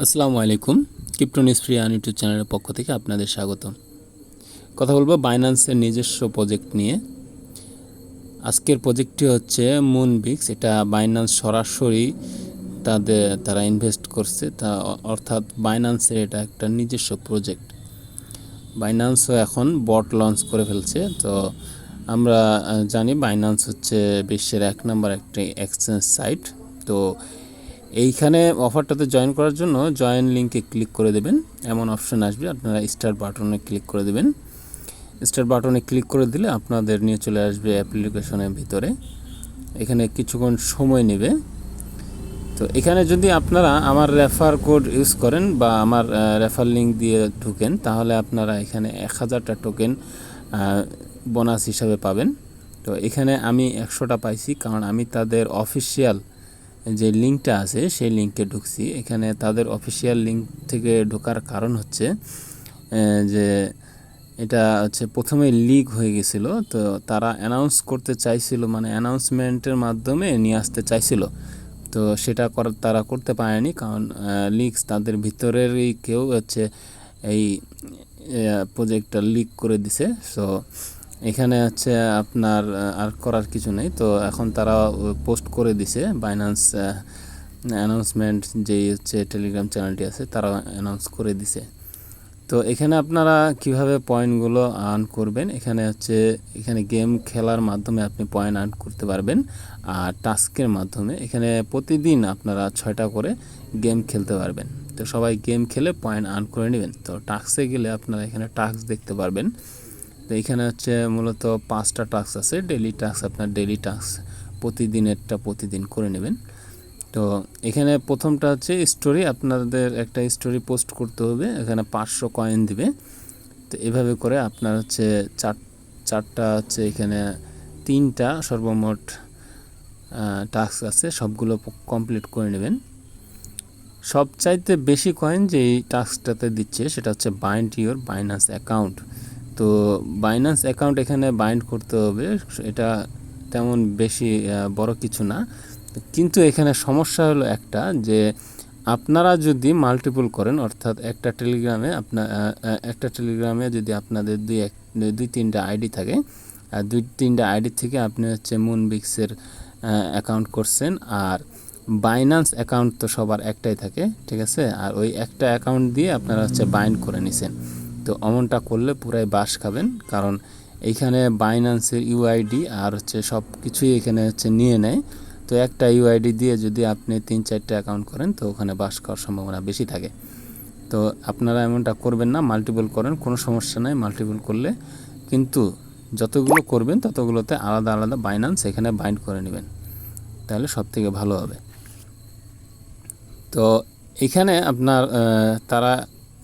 আসসালামু আলাইকুম। ক্রিপ্টোনিউজ free YouTube চ্যানেলের পক্ষ থেকে আপনাদের স্বাগত। কথা বলবো বাইন্যান্সের নিজস্ব প্রজেক্ট নিয়ে। আজকের প্রজেক্টটি হচ্ছে মুনবিক্স। এটা বাইন্যান্স সরাসরি তারা ইনভেস্ট করছে, অর্থাৎ বাইন্যান্সের এটা একটা নিজস্ব প্রজেক্ট। বাইন্যান্সও এখন বট লঞ্চ করে ফেলছে। তো আমরা জানি বাইন্যান্স হচ্ছে বিশ্বের 1 নম্বর একটি এক্সচেঞ্জ সাইট। তো এইখানে অফারটাতে জয়েন করার জন্য জয়েন লিঙ্কে ক্লিক করে দেবেন, এমন অপশন আসবে। আপনারা স্টার বাটনে ক্লিক করে দেবেন। স্টার বাটনে ক্লিক করে দিলে আপনাদের নিয়ে চলে আসবে অ্যাপ্লিকেশনের ভিতরে। এখানে কিছুক্ষণ সময় নেবে। তো এখানে যদি আপনারা আমার রেফার কোড ইউজ করেন বা আমার রেফার লিঙ্ক দিয়ে ঢুকেন, তাহলে আপনারা এখানে 1000টা টোকেন বোনাস হিসাবে পাবেন। তো এখানে আমি 100টা পাইছি, কারণ আমি তাদের অফিসিয়াল যে লিঙ্কটা আছে সেই লিঙ্কে ঢুকছি। এখানে তাদের অফিসিয়াল লিঙ্ক থেকে ঢোকার কারণ হচ্ছে যে এটা হচ্ছে প্রথমে লিক হয়ে গেছিল। তো তারা অ্যানাউন্স করতে চাইছিল, মানে অ্যানাউন্সমেন্টের মাধ্যমে নিয়ে আসতে চাইছিল। তো সেটা তারা করতে পারেনি, কারণ লিকস তাদের ভিতরেরই কেউ হচ্ছে এই প্রজেক্টটা লিক করে দিছে। সো এখানে হচ্ছে আপনার আর করার কিছু নেই। তো এখন তারা পোস্ট করে দিছে, বাইন্যান্স অ্যানাউন্সমেন্ট যেই হচ্ছে টেলিগ্রাম চ্যানেলটি আছে তারা অ্যানাউন্স করে দিছে। তো এখানে আপনারা কিভাবে পয়েন্টগুলো আর্ন করবেন, এখানে গেম খেলার মাধ্যমে আপনি পয়েন্ট আর্ন করতে পারবেন। আর টাস্কের মাধ্যমে এখানে প্রতিদিন আপনারা 6টা করে গেম খেলতে পারবেন। তো সবাই গেম খেলে পয়েন্ট আর্ন করে নেবেন। তো টাস্কে গেলে আপনারা এখানে টাস্ক দেখতে পারবেন। তো এখানে হচ্ছে মূলত 5টা টাস্ক আছে। ডেইলি টাস্ক, আপনার ডেইলি টাস্ক প্রতিদিনেরটা প্রতিদিন করে নেবেন। তো এখানে প্রথমটা হচ্ছে স্টোরি, আপনাদের একটা স্টোরি পোস্ট করতে হবে, এখানে 500 কয়েন দিবে। তো এভাবে করে আপনার হচ্ছে চারটা হচ্ছে এখানে 3টা সর্বমোট টাস্ক আছে, সবগুলো কমপ্লিট করে নেবেন। সবচাইতে বেশি কয়েন যে এই টাস্কটাতে দিচ্ছে সেটা হচ্ছে বাইন্ড ইওর বাইন্যান্স অ্যাকাউন্ট। তো বাইন্যান্স অ্যাকাউন্ট এখানে বাইন্ড করতে হবে, এটা তেমন বেশি বড় কিছু না। কিন্তু এখানে সমস্যা হলো একটা, যে আপনারা যদি মাল্টিপল করেন, অর্থাৎ একটা টেলিগ্রামে যদি আপনাদের দুই তিনটা আইডি থাকে, আর 2-3টা আইডি থেকে আপনি হচ্ছে মুনবিক্সের অ্যাকাউন্ট করছেন, আর বাইন্যান্স অ্যাকাউন্ট তো সবার একটাই থাকে, ঠিক আছে। আর ওই একটা অ্যাকাউন্ট দিয়ে আপনারা হচ্ছে বাইন্ড করে নিছেন। তো অমনটা করলে পুরাই বাস খাবেন, কারণ এইখানে বাইন্যান্সের ইউআইডি আর হচ্ছে সব কিছুই এখানে হচ্ছে নিয়ে নেয়। তো একটা ইউআইডি দিয়ে যদি আপনি 3-4টা অ্যাকাউন্ট করেন, তো ওখানে বাস খাওয়ার সম্ভাবনা বেশি থাকে। তো আপনারা এমনটা করবেন না, মাল্টিপল করেন, কোনো সমস্যা নাই মাল্টিপল করলে। কিন্তু যতগুলো করবেন ততগুলোতে আলাদা আলাদা বাইন্যান্স এখানে বাইন্ড করে নেবেন, তাহলে সবথেকে ভালো হবে। তো এখানে আপনার তারা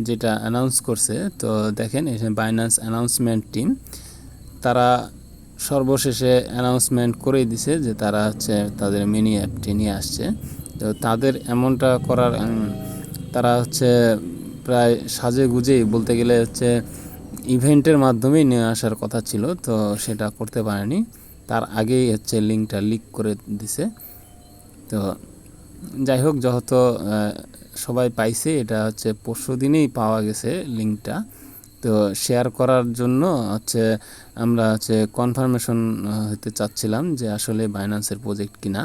যেটা অ্যানাউন্স করছে, তো দেখেন এখানে বাইন্যান্স অ্যানাউন্সমেন্ট টিম তারা সর্বশেষে অ্যানাউন্সমেন্ট করেই দিছে যে তারা হচ্ছে তাদের মিনি অ্যাপটি নিয়ে আসছে। তো তাদের এমনটা করার তারা হচ্ছে প্রায় সাজে গুজেই বলতে গেলে হচ্ছে ইভেন্টের মাধ্যমেই নিয়ে আসার কথা ছিল, তো সেটা করতে পারেনি। তার আগেই হচ্ছে লিঙ্কটা লিক করে দিছে। তো যাই হোক, যেহেতু সবাই পাইছে, এটা হচ্ছে পরশুদিনেই পাওয়া গেছে লিঙ্কটা। তো শেয়ার করার জন্য হচ্ছে আমরা হচ্ছে কনফার্মেশন হতে চাচ্ছিলাম যে আসলে বাইন্যান্সের প্রজেক্ট কিনা।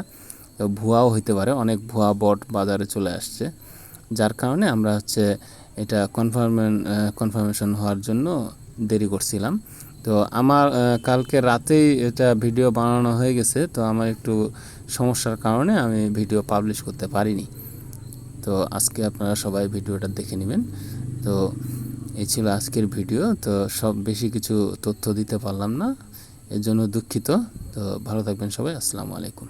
তো ভুয়াও হইতে পারে, অনেক ভুয়া বট বাজারে চলে আসছে, যার কারণে আমরা হচ্ছে এটা কনফার্মেশন হওয়ার জন্য দেরি করছিলাম। তো আমার কালকে রাতেই এটা ভিডিও বানানো হয়ে গেছে। তো আমার একটু সমস্যার কারণে আমি ভিডিও পাবলিশ করতে পারিনি। তো আজকে আপনারা সবাই ভিডিওটা দেখে নেবেন। তো এই ছিল আজকের ভিডিও। তো সব বেশি কিছু তথ্য দিতে পারলাম না, এর জন্য দুঃখিত। তো ভালো থাকবেন সবাই। আসসালামু আলাইকুম।